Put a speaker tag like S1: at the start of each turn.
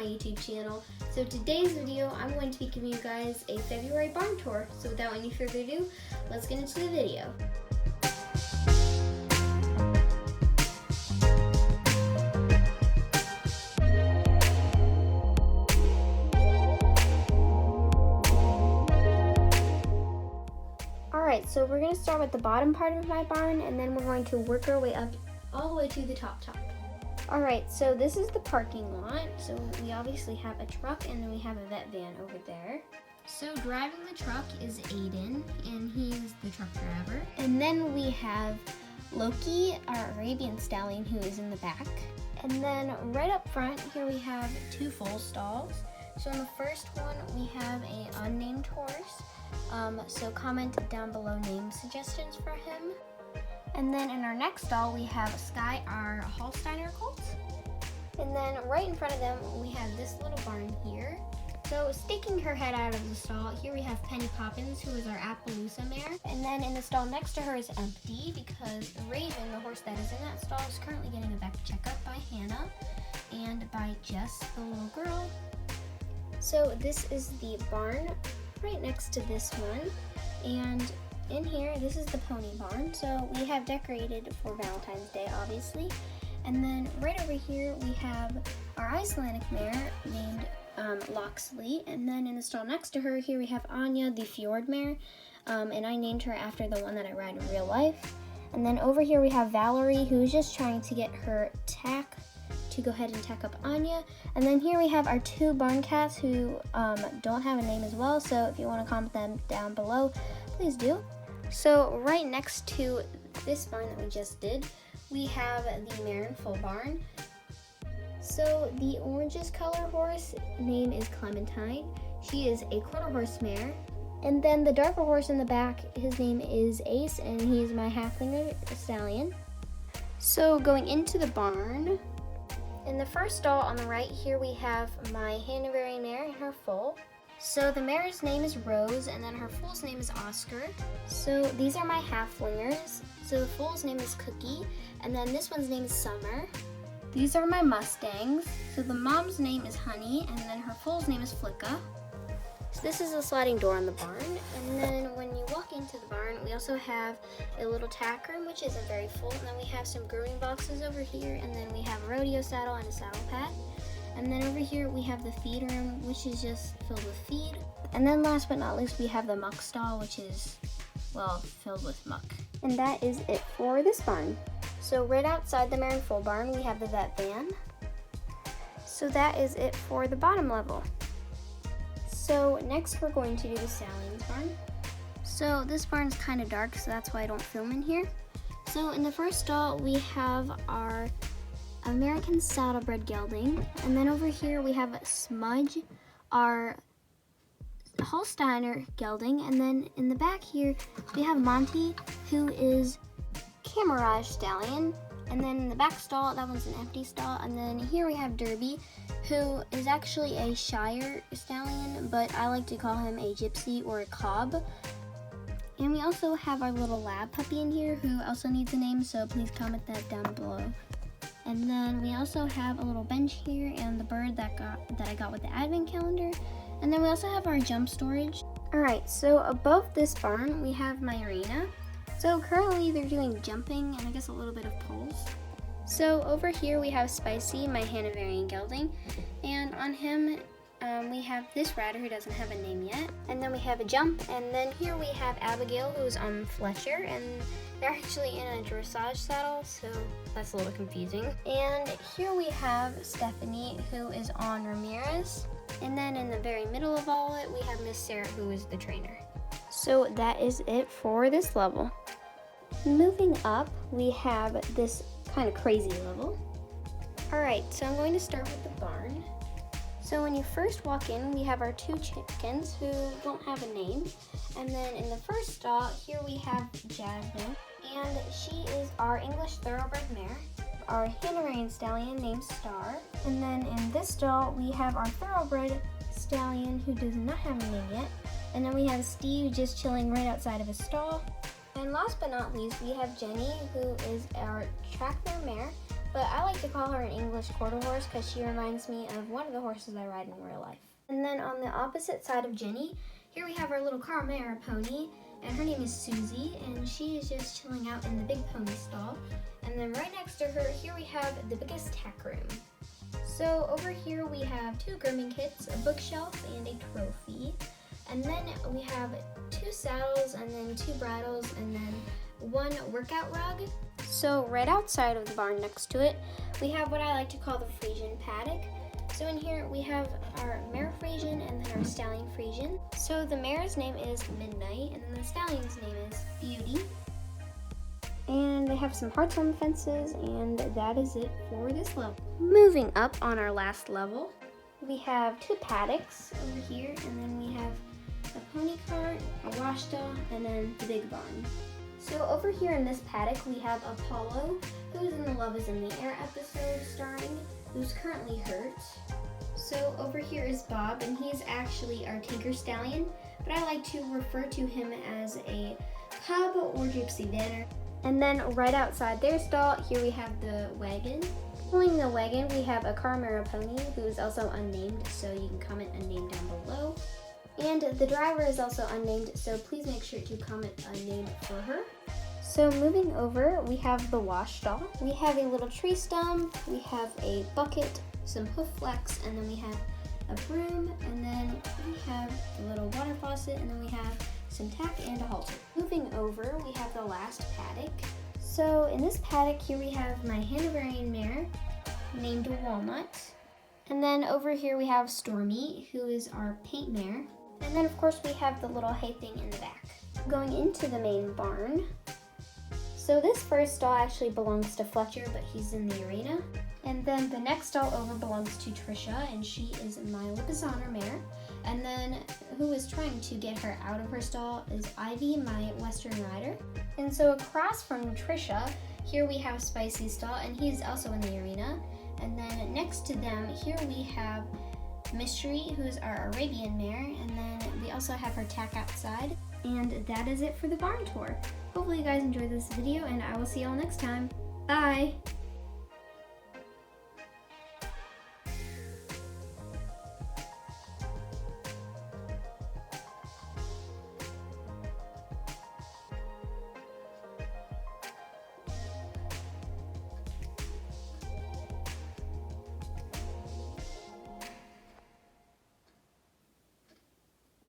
S1: my YouTube channel. So today's video, I'm going to be giving you guys a February barn tour. So without any further ado, let's get into the video. Alright, so we're going to start with the bottom part of my barn, and then we're going to work our way up all the way to the top. Alright, so this is the parking lot. So we obviously have a truck, and then we have a vet van over there. So driving the truck is Aiden, and he's the truck driver. And then we have Loki, our Arabian stallion, who is in the back. And then right up front here we have two foal stalls. So in the first one we have an unnamed horse. So comment down below name suggestions for him. And then in our next stall we have Sky, our Holsteiner colt. And then right in front of them we have this little barn here. So sticking her head out of the stall, here we have Penny Poppins, who is our Appaloosa mare. And then in the stall next to her is empty because Raven, the horse that is in that stall, is currently getting a vet checkup by Hannah and by Jess, the little girl. So this is the barn right next to this one, and in here this is the pony barn. So we have decorated for Valentine's Day, obviously. And then right over here we have our Icelandic mare named Loxley, and then in the stall next to her here we have Anya, the fjord mare, and I named her after the one that I ride in real life. And then over here we have Valerie, who's just trying to get her tack to go ahead and tack up Anya. And then here we have our two barn cats who don't have a name as well, so if you want to comment them down below, please do. So right next to this barn that we just did, we have the mare and foal barn. So the orangish color horse name is Clementine. She is a quarter horse mare. And then the darker horse in the back, his name is Ace, and he's my halfling stallion. So going into the barn, in the first stall on the right here we have my Hanoverian mare and her foal. So the mare's name is Rose, and then her foal's name is Oscar. So these are my halflingers. So the foal's name is Cookie, and then this one's name is Summer. These are my Mustangs. So the mom's name is Honey, and then her foal's name is Flicka. So this is a sliding door on the barn, and then when you walk into the barn, we also have a little tack room, which isn't very full, and then we have some grooming boxes over here, and then we have a rodeo saddle and a saddle pad. And then over here we have the feed room, which is just filled with feed. And then last but not least, we have the muck stall, which is, well, filled with muck. And that is it for this barn. So right outside the mare and foal barn, we have the vet van. So that is it for the bottom level. So next we're going to do the stallion's barn. So this barn's kind of dark, so that's why I don't film in here. So in the first stall, we have our American saddlebred gelding. And then over here we have Smudge, our Holsteiner gelding. And then in the back here, we have Monty, who is Camouflage stallion. And then in the back stall, that one's an empty stall. And then here we have Derby, who is actually a Shire stallion, but I like to call him a gypsy or a cob. And we also have our little lab puppy in here who also needs a name, so please comment that down below. And then we also have a little bench here and the bird that I got with the advent calendar. And then we also have our jump storage. Alright, so above this barn we have my arena. So currently they're doing jumping and I guess a little bit of poles. So over here we have Spicy, my Hanoverian gelding, and on him we have this rider who doesn't have a name yet. And then we have a jump, and then here we have Abigail, who's on Fletcher, and they're actually in a dressage saddle, so that's a little confusing. And here we have Stephanie, who is on Ramirez, and then in the very middle of all of it we have Miss Sarah, who is the trainer. So that is it for this level. Moving up, we have this kind of crazy level. Alright, so I'm going to start with the barn. So when you first walk in, we have our two chickens who don't have a name. And then in the first stall, here we have Jasmine, and she is our English thoroughbred mare. Our Hanoverian stallion named Star. And then in this stall, we have our thoroughbred stallion who does not have a name yet. And then we have Steve just chilling right outside of his stall. And last but not least, we have Jenny, who is our track mare but I like to call her an English quarter horse because she reminds me of one of the horses I ride in real life. And then on the opposite side of Jenny, here we have our little Carmera pony, and her name is Susie, and she is just chilling out in the big pony stall. And then right next to her, here we have the biggest tack room. So over here we have 2 grooming kits, a bookshelf, and a trophy. And then we have 2 saddles, and then 2 bridles, and then 1 workout rug. So right outside of the barn next to it, we have what I like to call the Frisian paddock. So in here we have our mare Frisian and then our stallion Frisian. So the mare's name is Midnight, and then the stallion's name is Beauty. And they have some hearts on the fences, and that is it for this level. Moving up on our last level, we have 2 paddocks over here, and then we have a pony cart, a wash stall, and then the big barn. So over here in this paddock, we have Apollo, who is in the Love is in the Air episode starring, who's currently hurt. So over here is Bob, and he's actually our Tinker Stallion, but I like to refer to him as a cub or gypsy vanner. And then right outside their stall, here we have the wagon. Pulling the wagon, we have a Carmera pony, who is also unnamed, so you can comment a name down below. And the driver is also unnamed, so please make sure to comment a name for her. So moving over, we have the wash stall. We have a little tree stump, we have a bucket, some hoof flex, and then we have a broom, and then we have a little water faucet, and then we have some tack and a halter. Moving over, we have the last paddock. So in this paddock here we have my Hanoverian mare named Walnut. And then over here we have Stormy, who is our paint mare. And then of course we have the little hay thing in the back. Going into the main barn. So this first stall actually belongs to Fletcher, but he's in the arena. And then the next stall over belongs to Trisha, and she is my Lipizzaner mare. And then who is trying to get her out of her stall is Ivy, my Western rider. And so across from Trisha, here we have Spicy's stall, and he's also in the arena. And then next to them, here we have Mystery, who's our Arabian mare, and then we also have her tack outside. And that is it for the barn tour. Hopefully you guys enjoyed this video, and I will see y'all next time. Bye!